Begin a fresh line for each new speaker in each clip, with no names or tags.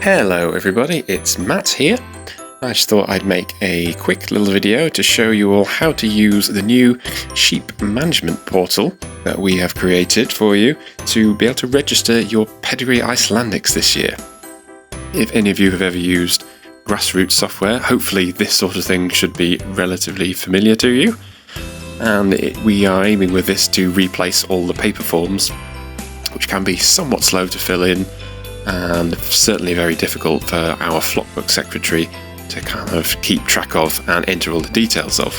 Hello everybody, it's Matt here. I just thought I'd make a quick little video to show you all how to use the new sheep management portal that we have created for you to be able to register your pedigree Icelandics this year. If any of you have ever used grassroots software, hopefully this sort of thing should be relatively familiar to you. And we are aiming with this to replace all the paper forms, which can be somewhat slow to fill in and certainly very difficult for our Flockbook secretary to kind of keep track of and enter all the details of.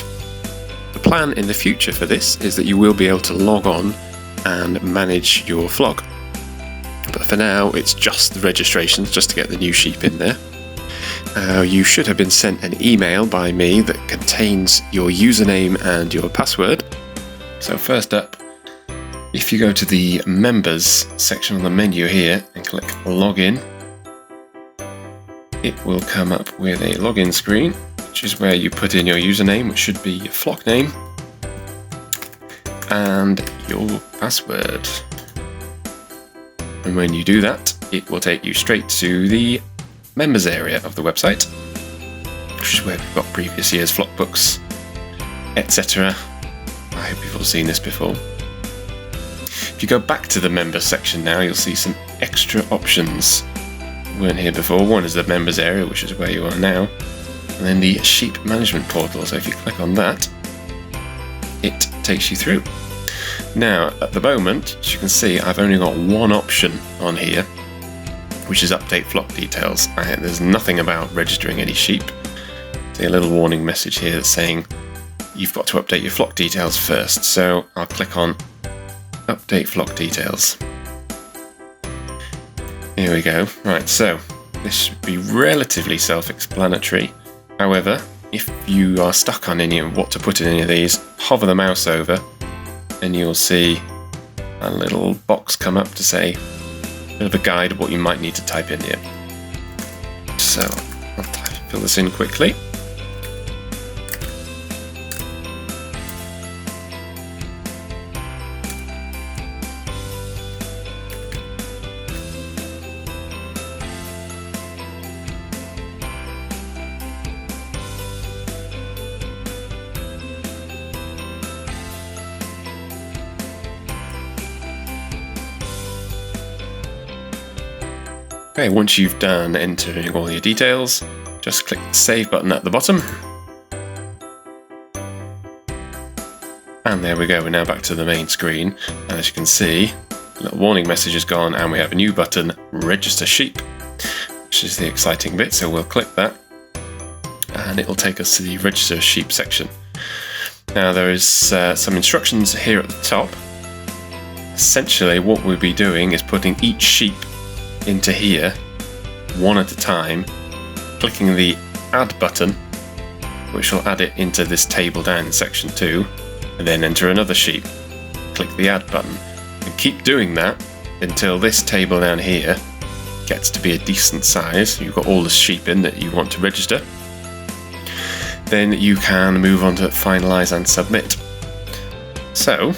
The plan in the future for this is that you will be able to log on and manage your flock. But for now, it's just the registrations, just to get the new sheep in there. You should have been sent an email by me that contains your username and your password. So first up, if you go to the members section on the menu here and click login, it will come up with a login screen, which is where you put in your username, which should be your flock name, and your password. And when you do that, it will take you straight to the members area of the website, which is where we've got previous year's flock books, etc. I hope you've all seen this before. If you go back to the members section now, you'll see some extra options weren't here before. One is the members area, which is where you are now, and then the sheep management portal. So if you click on that, it takes you through. Now at the moment, as you can see, I've only got one option on here, which is update flock details. There's nothing about registering any sheep. See a little warning message here that's saying you've got to update your flock details first. So I'll click on update flock details. Here we go. Right, so this should be relatively self-explanatory. However, if you are stuck on any of what to put in any of these, hover the mouse over and you'll see a little box come up to say a bit of a guide of what you might need to type in here. So I'll fill this in quickly. Okay, once you've done entering all your details, just click the Save button at the bottom. And there we go, we're now back to the main screen. And as you can see, a little warning message is gone and we have a new button, Register Sheep, which is the exciting bit, so we'll click that. And it will take us to the Register Sheep section. Now there is some instructions here at the top. Essentially what we'll be doing is putting each sheep into here one at a time, clicking the add button, which will add it into this table down in section 2, and then enter another sheep, click the add button, and keep doing that until this table down here gets to be a decent size. You've got all the sheep in that you want to register. Then you can move on to finalize and submit. So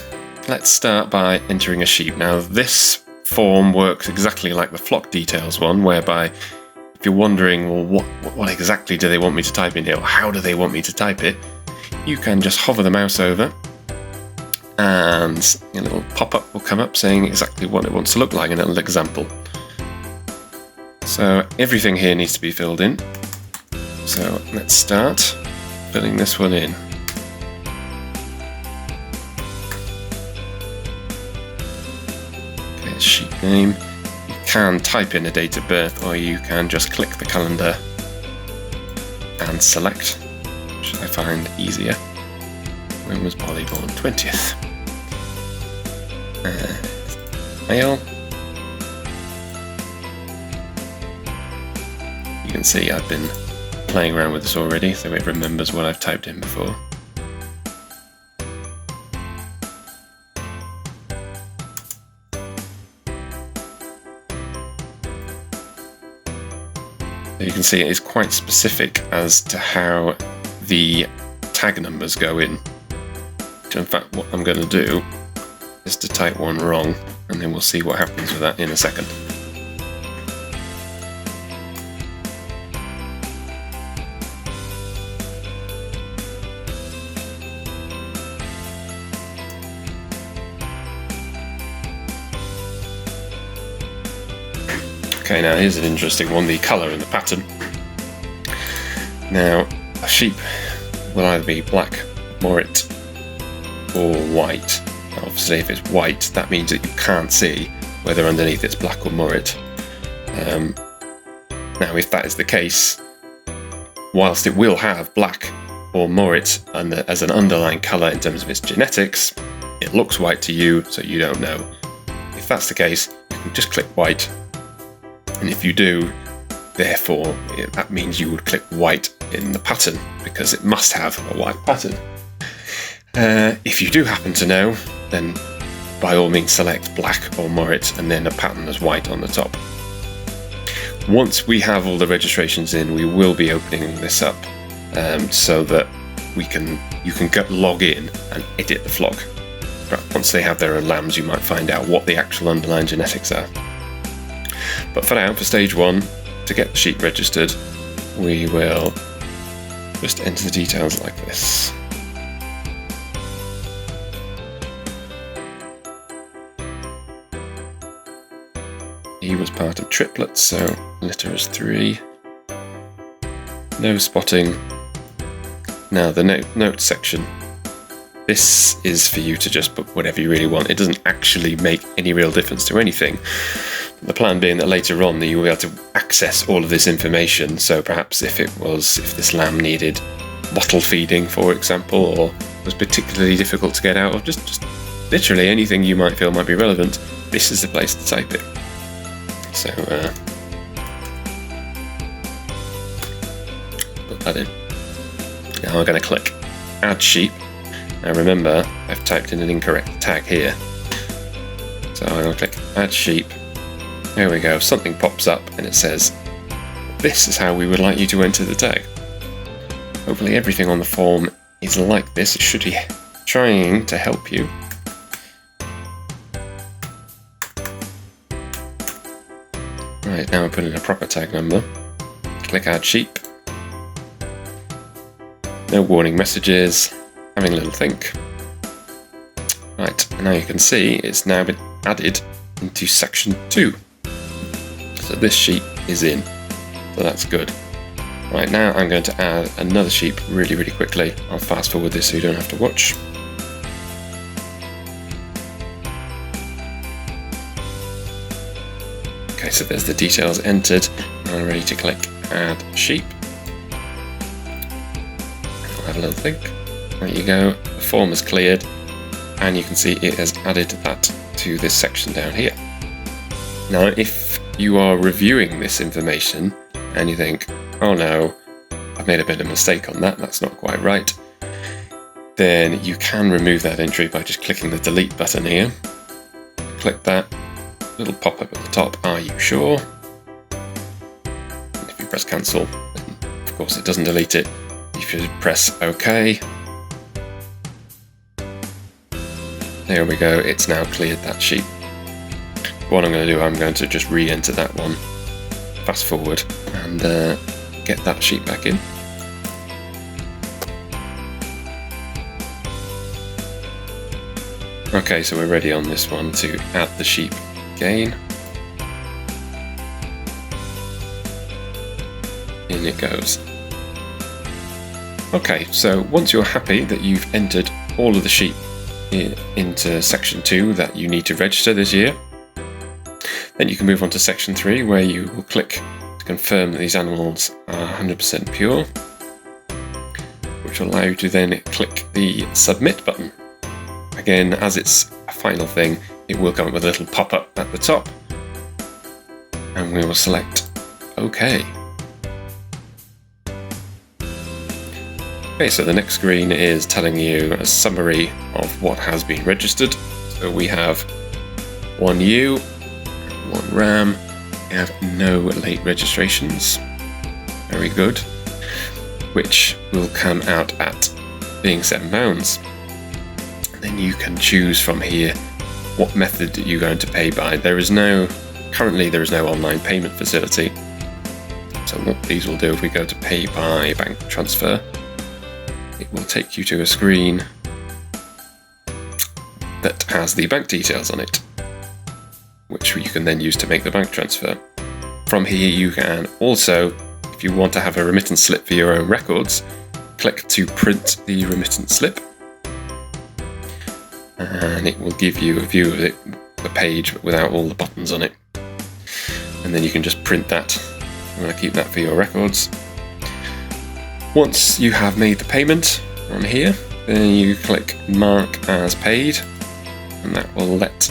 let's start by entering a sheep. Now this form works exactly like the flock details one, whereby if you're wondering, well, what exactly do they want me to type in here, or how do they want me to type it, you can just hover the mouse over and a little pop-up will come up saying exactly what it wants to look like in a little example. So everything here needs to be filled in. So let's start filling this one in. Sheep name. You can type in a date of birth, or you can just click the calendar and select, which I find easier. When was Polly born? 20th. Male. You can see I've been playing around with this already, so it remembers what I've typed in before. You can see it is quite specific as to how the tag numbers go in. So in fact, what I'm going to do is to type one wrong, and then we'll see what happens with that in a second. Okay, now here's an interesting one, the colour in the pattern. Now, a sheep will either be black, moorit, or white. Now, obviously, if it's white, that means that you can't see whether underneath it's black or moorit. Now, if that is the case, whilst it will have black or moorit as an underlying colour in terms of its genetics, it looks white to you, so you don't know. If that's the case, you can just click white, and if you do, therefore, that means you would click white in the pattern, because it must have a white pattern. If you do happen to know, then by all means select black or moorit and then a pattern as white on the top. Once we have all the registrations in, we will be opening this up so that you can log in and edit the flock. Once they have their own lambs, you might find out what the actual underlying genetics are. But for now, for stage 1, to get the sheep registered, we will just enter the details like this. He was part of triplets, so litter is 3. No spotting. Now the note section. This is for you to just put whatever you really want. It doesn't actually make any real difference to anything. The plan being that later on you'll be able to access all of this information. So perhaps if this lamb needed bottle feeding, for example, or was particularly difficult to get out, or just literally anything you might feel might be relevant, this is the place to type it. So put that in. Now I'm going to click Add Sheep. Now remember, I've typed in an incorrect tag here. So I'm going to click Add Sheep. There we go, something pops up and it says, this is how we would like you to enter the tag. Hopefully everything on the form is like this. It should be trying to help you. Right, now I put in a proper tag number. Click Add Sheep. No warning messages. Having a little think. Right, and now you can see it's now been added into section 2. So this sheep is in. So that's good. Right, now I'm going to add another sheep really, really quickly. I'll fast forward this so you don't have to watch. Okay, so there's the details entered. Now I'm ready to click Add Sheep. I'll have a little think. There you go, the form is cleared, and you can see it has added that to this section down here. Now, if you are reviewing this information and you think, oh no, I've made a bit of a mistake on that, that's not quite right, then you can remove that entry by just clicking the delete button here. Click that. Little pop-up at the top, are you sure? And if you press cancel, then of course it doesn't delete it. You should press OK. There we go, it's now cleared that sheet. What I'm going to do, I'm going to just re-enter that one, fast forward, and get that sheet back in. Okay, so we're ready on this one to add the sheep again. In it goes. Okay, so once you're happy that you've entered all of the sheep into section 2 that you need to register this year, then you can move on to section 3, where you will click to confirm that these animals are 100% pure, which will allow you to then click the submit button. Again, as it's a final thing, it will come up with a little pop-up at the top, and we will select OK. Okay, so the next screen is telling you a summary of what has been registered. So we have 1 ewe, 1 ram, we have no late registrations. Very good. Which will come out at being £7. Then you can choose from here what method you're going to pay by. Currently there is no online payment facility. So what these will do, if we go to pay by bank transfer, it will take you to a screen that has the bank details on it, which you can then use to make the bank transfer. from here you can also, if you want to have a remittance slip for your own records, click to print the remittance slip, and it will give you a view of it, the page without all the buttons on it. And then you can just print that. You want to keep that for your records. Once you have made the payment on here, then you click mark as paid, and that will let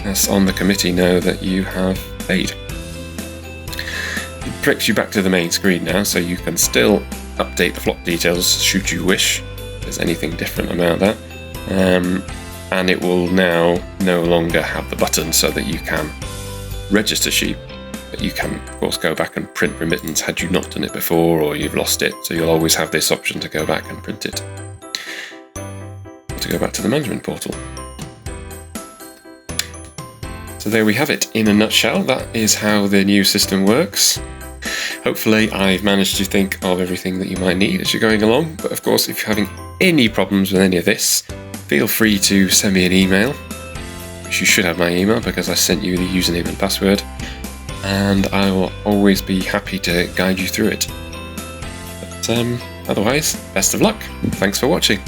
us on the committee know that you have paid. It brings you back to the main screen now, so you can still update the flock details should you wish, if there's anything different about that. And it will now no longer have the button so that you can register sheep, but you can of course go back and print remittance had you not done it before or you've lost it, so you'll always have this option to go back and print it. To go back to the management portal. So there we have it in a nutshell. That is how the new system works. Hopefully I've managed to think of everything that you might need as you're going along, but of course if you're having any problems with any of this, feel free to send me an email, which you should have my email because I sent you the username and password, and I will always be happy to guide you through it. But otherwise, best of luck. Thanks for watching.